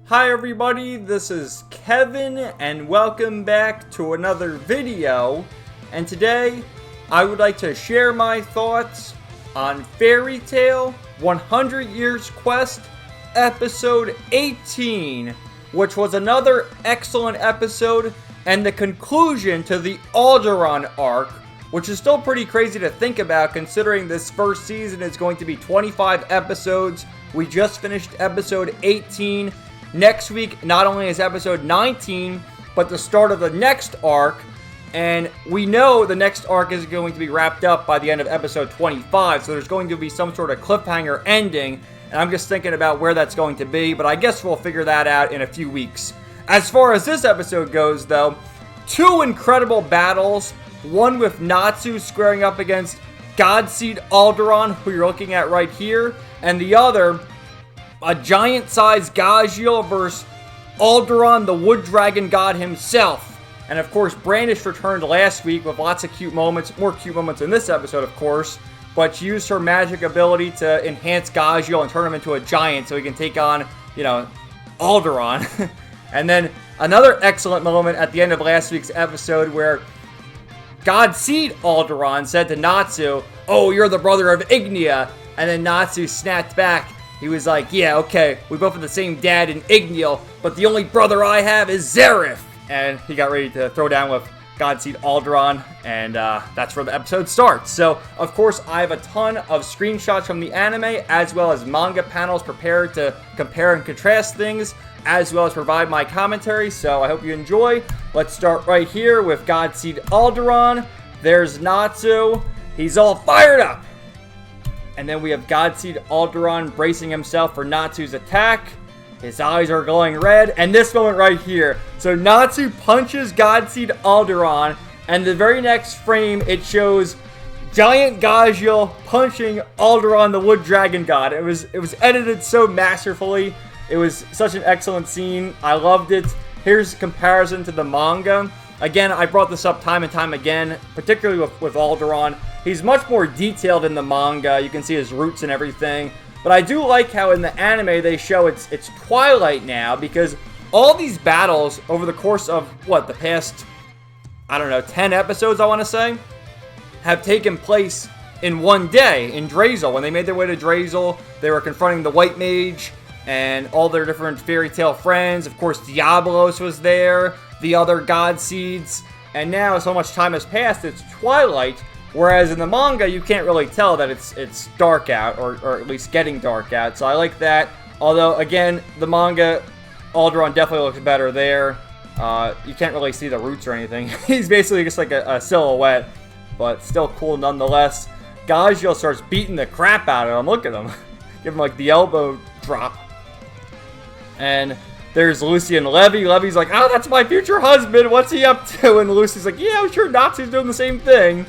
Hi everybody, this is Kevin and welcome back to another video. And today I would like to share my thoughts on Fairy Tail 100 Years Quest episode 18, which was another excellent episode and the conclusion to the Alderaan arc, which is still pretty crazy to think about considering this first season is going to be 25 episodes. We just finished episode 18. Next week, not only is episode 19, but the start of the next arc, and we know the next arc is going to be wrapped up by the end of episode 25, so there's going to be some sort of cliffhanger ending, and I'm just thinking about where that's going to be, but I guess we'll figure that out in a few weeks. As far as this episode goes, though, two incredible battles, one with Natsu squaring up against Godseed Alderaan, who you're looking at right here, and the other, a giant-sized Gajiel versus Alderaan, the Wood Dragon God himself. And of course, Brandish returned last week with lots of cute moments, more cute moments in this episode, of course. But she used her magic ability to enhance Gajiel and turn him into a giant so he can take on, Alderaan. And then another excellent moment at the end of last week's episode where Godseed Alderaan said to Natsu, "Oh, you're the brother of Ignia." And then Natsu snapped back. He was like, "Yeah, okay, we both have the same dad in Igniel, but the only brother I have is Zareth." And he got ready to throw down with Godseed Alderaan, and that's where the episode starts. So, of course, I have a ton of screenshots from the anime, as well as manga panels prepared to compare and contrast things, as well as provide my commentary, so I hope you enjoy. Let's start right here with Godseed Alderaan. There's Natsu. He's all fired up. And then we have Godseed Alderaan bracing himself for Natsu's attack. His eyes are glowing red. And this moment right here. So Natsu punches Godseed Alderaan. And the very next frame, it shows giant Gajiel punching Alderaan, the Wood Dragon God. It was edited so masterfully. It was such an excellent scene. I loved it. Here's a comparison to the manga. Again, I brought this up time and time again, particularly with Alderaan. He's much more detailed in the manga. You can see his roots and everything. But I do like how in the anime they show it's twilight now, because all these battles over the course of, the past, 10 episodes, I want to say, have taken place in one day in Drazel. When they made their way to Drazel, they were confronting the White Mage and all their different Fairy Tail friends. Of course, Diabolos was there, the other God Seeds. And now so much time has passed, it's twilight. Whereas in the manga, you can't really tell that it's dark out, or at least getting dark out. So I like that. Although, again, the manga, Alderaan definitely looks better there. You can't really see the roots or anything. He's basically just like a silhouette, but still cool nonetheless. Gajiel starts beating the crap out of him. Look at him. Give him like the elbow drop. And there's Lucy and Levy. Levy's like, "Oh, that's my future husband. What's he up to?" And Lucy's like, "Yeah, I'm sure Natsu's doing the same thing."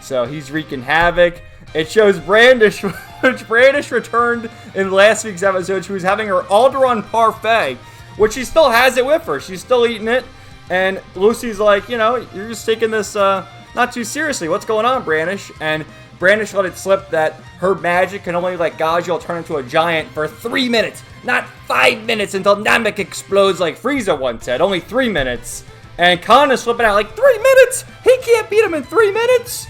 So he's wreaking havoc. It shows Brandish, which Brandish returned in last week's episode. She was having her Alderaan parfait, which she still has it with her. She's still eating it. And Lucy's like, you're just taking this not too seriously. What's going on, Brandish? And Brandish let it slip that her magic can only let Gajiel turn into a giant for 3 minutes, not 5 minutes until Namek explodes like Frieza once said. Only 3 minutes. And Khan is flipping out like, 3 minutes? He can't beat him in 3 minutes?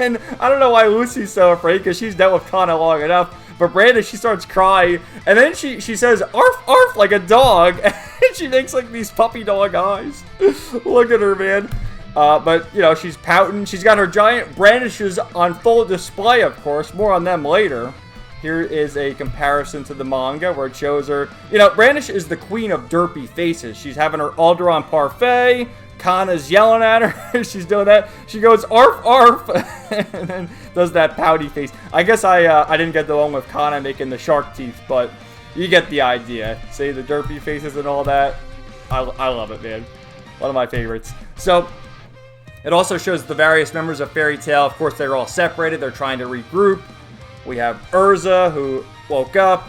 And I don't know why Lucy's so afraid, because she's dealt with Kana long enough. But Brandish, she starts crying, and then she says, "Arf, arf," like a dog, and she makes like these puppy dog eyes. Look at her, man. But, she's pouting. She's got her giant brandishes on full display, of course. More on them later. Here is a comparison to the manga where it shows her. Brandish is the queen of derpy faces. She's having her Alderaan parfait. Kana's yelling at her. She's doing that. She goes, "Arf, arf," and then does that pouty face. I guess I didn't get the one with Kana making the shark teeth, but you get the idea. Say the derpy faces and all that. I love it, man. One of my favorites. So it also shows the various members of Fairy Tail. Of course, they're all separated. They're trying to regroup. We have Urza, who woke up.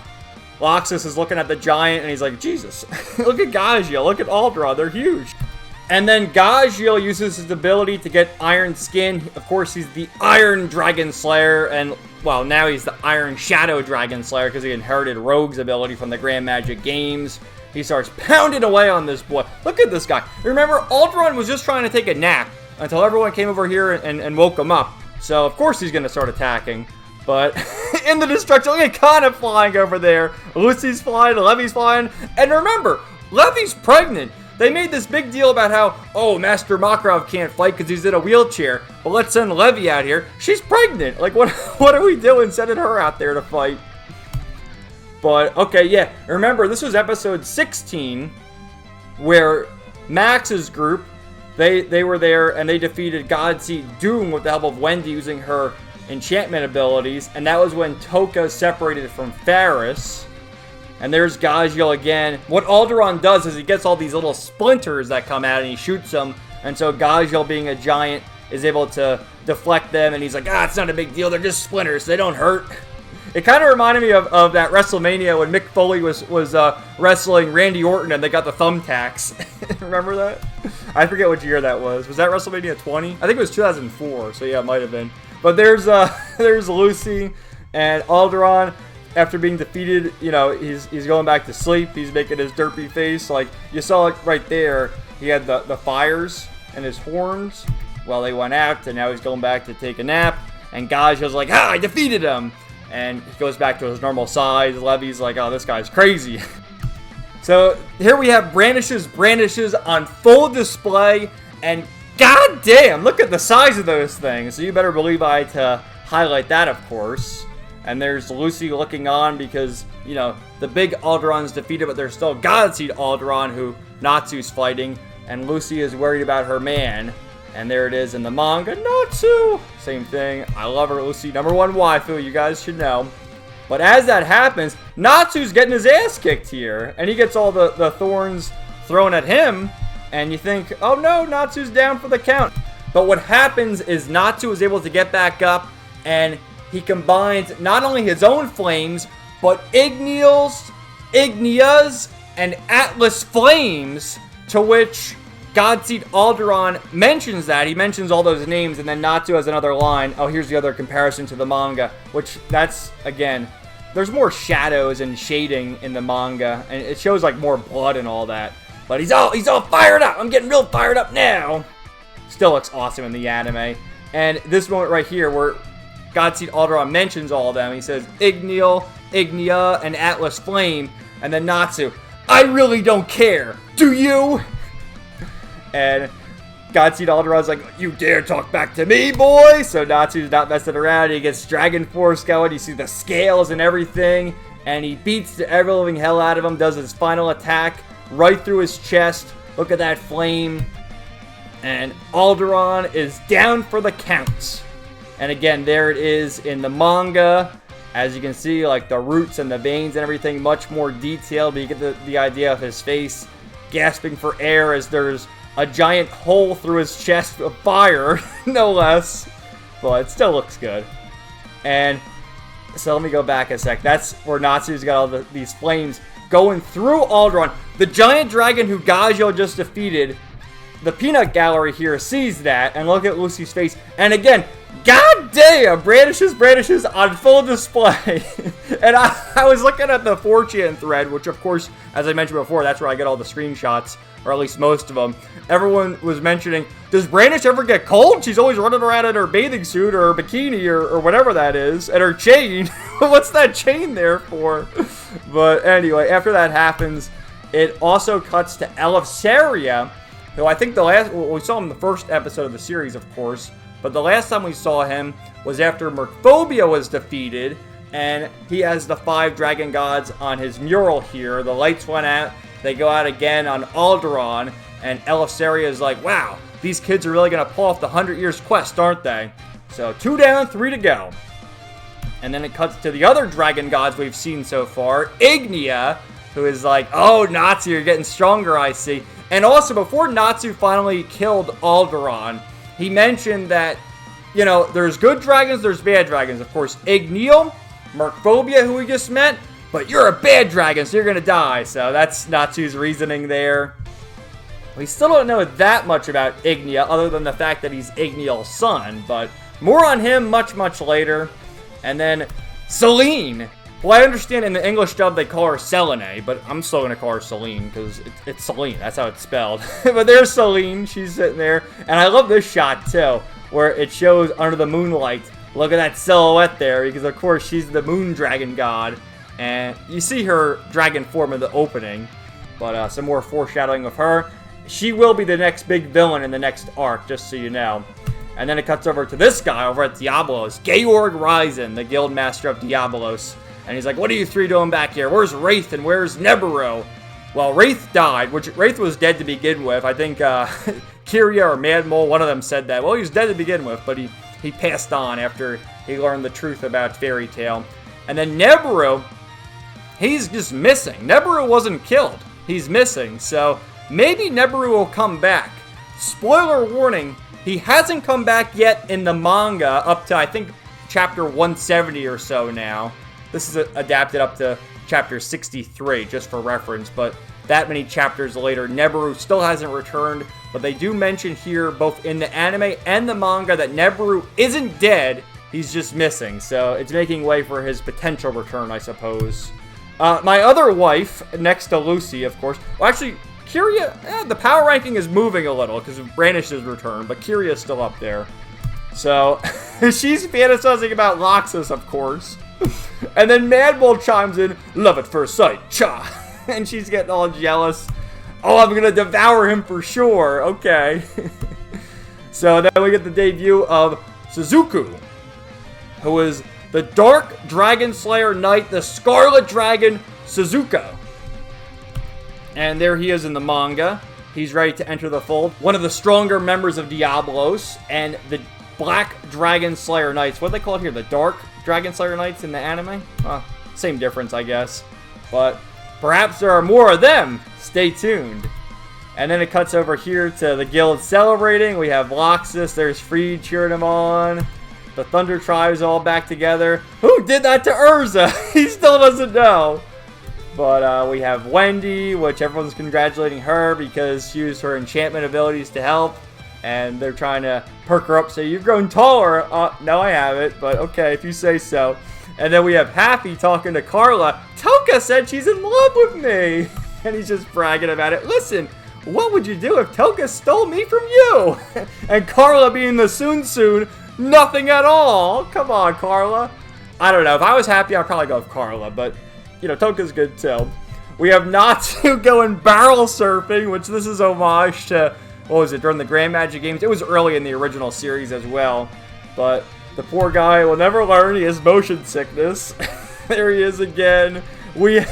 Loxus is looking at the giant, and he's like, "Jesus, look at Gajiel. Look at Alderaan. They're huge." And then Gajiel uses his ability to get iron skin. Of course, he's the Iron Dragon Slayer, and well, now he's the Iron Shadow Dragon Slayer because he inherited Rogue's ability from the Grand Magic Games. He starts pounding away on this boy. Look at this guy. Remember, Alderaan was just trying to take a nap until everyone came over here and woke him up. So, of course, he's going to start attacking. But in the destruction, look at Kana flying over there. Lucy's flying, Levi's flying. And remember, Levi's pregnant. They made this big deal about how, oh, Master Makarov can't fight because he's in a wheelchair. But let's send Levi out here. She's pregnant. Like, what are we doing sending her out there to fight? But, okay, yeah. Remember, this was episode 16 where Max's group, they were there and they defeated Godseed Doom with the help of Wendy using her enchantment abilities, and that was when Toka separated from Faris. And there's Gajiel again. What Alderaan does is he gets all these little splinters that come out and he shoots them, and so Gajiel, being a giant, is able to deflect them, and he's like, it's not a big deal, they're just splinters, they don't hurt. It kind of reminded me of that WrestleMania when Mick Foley was wrestling Randy Orton and they got the thumbtacks. Remember that? I forget which year that was. Was that WrestleMania 20? I think it was 2004, so yeah, it might have been. But there's Lucy and Alderaan. After being defeated, you know, he's going back to sleep. He's making his derpy face. Like, you saw it right there. He had the fires and his horns. Well, they went out, and now he's going back to take a nap. And Gajiel's like, I defeated him. And he goes back to his normal size. Levi's like, oh, this guy's crazy. So here we have brandishes on full display. And god damn, look at the size of those things. So you better believe I had to highlight that, of course. And there's Lucy looking on because, you know, the big Alderaan's defeated, but there's still Godseed Alderaan who Natsu's fighting. And Lucy is worried about her man. And there it is in the manga, Natsu! Same thing. I love her, Lucy. #1 waifu, you guys should know. But as that happens, Natsu's getting his ass kicked here. And he gets all the thorns thrown at him. And you think, oh no, Natsu's down for the count. But what happens is Natsu is able to get back up, and he combines not only his own flames, but Ignia's, and Atlas flames, to which Godseed Alderaan mentions that. He mentions all those names, and then Natsu has another line. Oh, here's the other comparison to the manga, which that's, again, there's more shadows and shading in the manga, and it shows like more blood and all that. But he's all fired up. I'm getting real fired up now. Still looks awesome in the anime. And this moment right here where Godseed Alderaan mentions all of them. He says Ignia, and Atlas Flame. And then Natsu, I really don't care. Do you? And Godseed Alderaan's like, you dare talk back to me, boy? So Natsu's not messing around. He gets Dragon Force going. You see the scales and everything. And he beats the ever-living hell out of him. Does his final attack right through his chest. Look at that flame. And Alderaan is down for the count. And again, there it is in the manga. As you can see, like the roots and the veins and everything, much more detailed. But you get the idea of his face gasping for air as there's a giant hole through his chest of fire, no less. But it still looks good. And so let me go back a sec. That's where Natsu's got all these flames going through Alderaan. The giant dragon who Gajiel just defeated, the peanut gallery here sees that, and look at Lucy's face. And again, god damn, brandishes on full display. And I was looking at the 4chan thread, which of course, as I mentioned before, that's where I get all the screenshots, or at least most of them. Everyone was mentioning, does Brandish ever get cold? She's always running around in her bathing suit or her bikini or whatever that is. And her chain, what's that chain there for? But anyway, after that happens, it also cuts to Elefsaria, who I think we saw him in the first episode of the series, of course. But the last time we saw him was after Merphobia was defeated, and he has the 5 dragon gods on his mural here. The lights went out. They go out again on Alderaan, and Elefsaria is like, wow, these kids are really going to pull off the 100 Years Quest, aren't they? So 2 down, 3 to go. And then it cuts to the other dragon gods we've seen so far. Ignia, who is like, oh, Natsu, you're getting stronger, I see. And also, before Natsu finally killed Alderaan, he mentioned that, you know, there's good dragons, there's bad dragons. Of course, Ignial, Merphobia, who we just met, but you're a bad dragon, so you're going to die. So that's Natsu's reasoning there. We still don't know that much about Ignia, other than the fact that he's Ignial's son, but more on him much, much later. And then Selene. Well, I understand in the English dub they call her Selene, but I'm still going to call her Selene because it's Selene. That's how it's spelled. But there's Selene. She's sitting there. And I love this shot, too, where it shows under the moonlight. Look at that silhouette there because, of course, she's the moon dragon god. And you see her dragon form in the opening. But some more foreshadowing of her. She will be the next big villain in the next arc, just so you know. And then it cuts over to this guy over at Diablos. Georg Ryzen, the guild master of Diablos. And he's like, what are you three doing back here? Where's Wraith and where's Nebiru? Well, Wraith died, which Wraith was dead to begin with. I think Kyria or Mad Mole, one of them said that. Well, he was dead to begin with, but he passed on after he learned the truth about Fairy Tail. And then Nebiru, he's just missing. Nebiru wasn't killed. He's missing, so maybe Nebiru will come back. Spoiler warning, he hasn't come back yet in the manga up to, I think, chapter 170 or so now. This is adapted up to chapter 63, just for reference, but that many chapters later, Nebiru still hasn't returned, but they do mention here, both in the anime and the manga, that Nebiru isn't dead, he's just missing, so it's making way for his potential return, I suppose. My other wife, next to Lucy, of course, well, actually, Kyria, the power ranking is moving a little, because of Brandish's return, but Kyria is still up there. So, she's fantasizing about Loxus, of course. And then Mad Bull chimes in, love at first sight, cha! And she's getting all jealous. Oh, I'm gonna devour him for sure, okay. So then we get the debut of Suzuku, who is the Dark Dragon Slayer Knight, the Scarlet Dragon Suzuka. And there he is in the manga. He's ready to enter the fold. One of the stronger members of Diablos and the Black Dragon Slayer Knights. What do they call it here? The Dark Dragon Slayer Knights in the anime? Same difference, I guess. But perhaps there are more of them. Stay tuned. And then it cuts over here to the guild celebrating. We have Loxus. There's Freed cheering him on. The Thunder Tribe's all back together. Who did that to Urza? He still doesn't know. But we have Wendy, which everyone's congratulating her because she used her enchantment abilities to help. And they're trying to perk her up, say, you've grown taller. No, I haven't, but okay, if you say so. And then we have Happy talking to Carla. Toka said she's in love with me. And he's just bragging about it. Listen, what would you do if Toka stole me from you? And Carla being the soon, nothing at all. Come on, Carla. I don't know. If I was Happy, I'd probably go with Carla, but, you know, Toka's good too. We have Natsu going barrel surfing, which this is homage to, what was it, during the Grand Magic Games? It was early in the original series as well. But the poor guy will never learn. He has motion sickness. There he is again.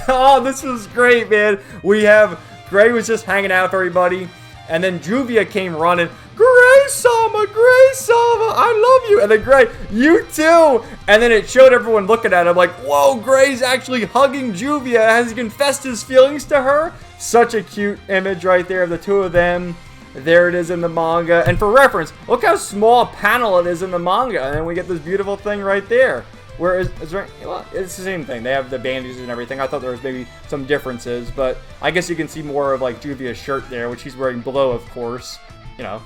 Oh, this was great, man. We have, Gray was just hanging out with everybody. And then Juvia came running. Gray-sama, I love you. And then Gray, you too. And then it showed everyone looking at him like, whoa, Gray's actually hugging Juvia. Has he confessed his feelings to her? Such a cute image right there of the two of them. There it is in the manga. And for reference, look how small a panel it is in the manga. And then we get this beautiful thing right there. Where is there, well, it's the same thing. They have the bandages and everything. I thought there was maybe some differences. But I guess you can see more of like Juvia's shirt there, which she's wearing below, of course. You know,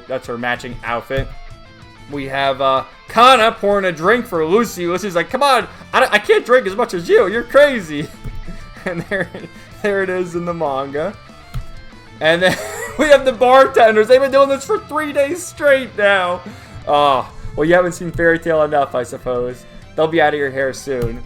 that's her matching outfit. We have Kana pouring a drink for Lucy. Lucy's like, come on, I can't drink as much as you. You're crazy. And there it is in the manga. And then we have the bartenders. They've been doing this for 3 days straight now. Oh, well, you haven't seen Fairy Tail enough, I suppose. They'll be out of your hair soon.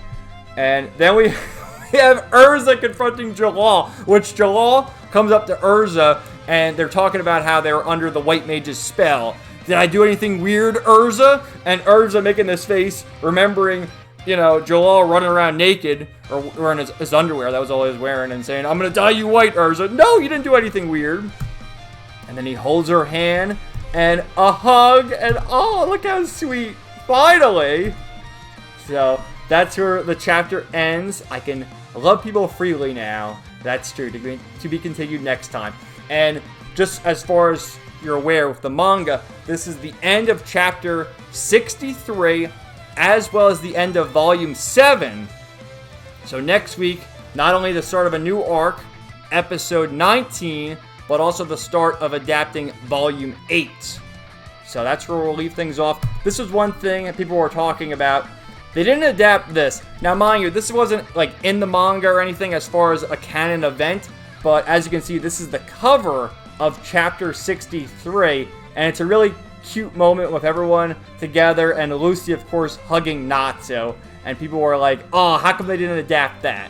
And then we have Urza confronting Jalal, which Jalal comes up to Urza, and they're talking about how they were under the White Mage's spell. Did I do anything weird, Urza? And Urza making this face, remembering, you know, Jalal running around naked, or wearing his underwear, that was all he was wearing, and saying, I'm gonna dye you white, Urza. No, you didn't do anything weird. And then he holds her hand, and a hug, and oh, look how sweet. Finally. So, that's where the chapter ends. I can love people freely now. That's true. To be continued next time. And just as far as you're aware with the manga, this is the end of chapter 63, as well as the end of volume 7. So next week, not only the start of a new arc, episode 19, but also the start of adapting volume 8. So that's where we'll leave things off. This is one thing that people were talking about. They didn't adapt this. Now, mind you, this wasn't like in the manga or anything as far as a canon event, but as you can see, this is the cover of chapter 63, and it's a really cute moment with everyone together, and Lucy, of course, hugging Natsu, and people were like, oh, how come they didn't adapt that?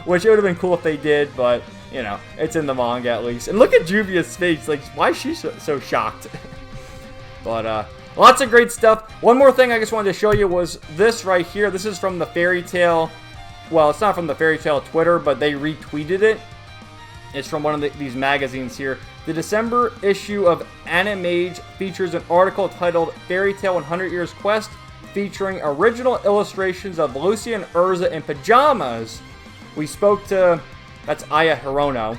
Which it would have been cool if they did, but, you know, it's in the manga at least. And look at Juvia's face, like, why is she so shocked? But, lots of great stuff. One more thing I just wanted to show you was this right here. This is from the Fairy Tail, well, it's not from the Fairy Tail Twitter, but they retweeted it. It's from one of these magazines here. The December issue of Animage features an article titled Fairy Tail 100 Years Quest, featuring original illustrations of Lucy and Urza in pajamas. We spoke to, that's Aya Hirono.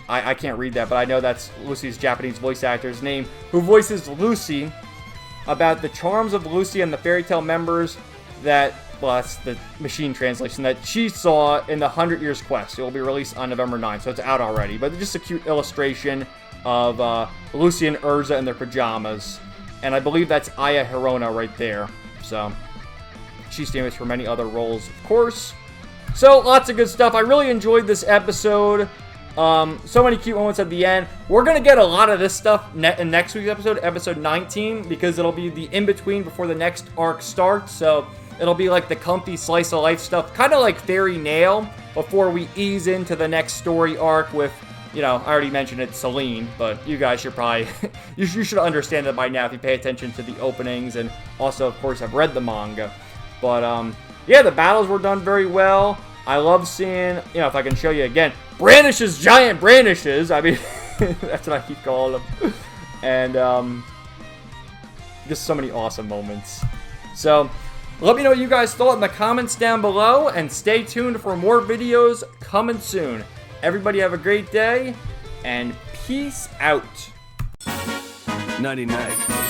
I can't read that, but I know that's Lucy's Japanese voice actor's name, who voices Lucy, about the charms of Lucy and the Fairy Tail members that, well, that's the machine translation, that she saw in the 100 Years Quest. It will be released on November 9th, so it's out already. But just a cute illustration of Lucy and Urza in their pajamas. And I believe that's Aya Hirono right there. So, she's famous for many other roles, of course. So, lots of good stuff. I really enjoyed this episode. So many cute moments at the end. We're going to get a lot of this stuff in next week's episode, episode 19, because it'll be the in-between before the next arc starts. So, it'll be like the comfy slice of life stuff, kind of like Fairy Nail, before we ease into the next story arc with, you know, I already mentioned it, Celine, but you guys should probably, you should understand that by now if you pay attention to the openings and also, of course, have read the manga. But, yeah, the battles were done very well. I love seeing, you know, if I can show you again, Brandish's giant brandishes. I mean, that's what I keep calling them. And, just so many awesome moments. So, let me know what you guys thought in the comments down below, and stay tuned for more videos coming soon. Everybody have a great day, and peace out. 99.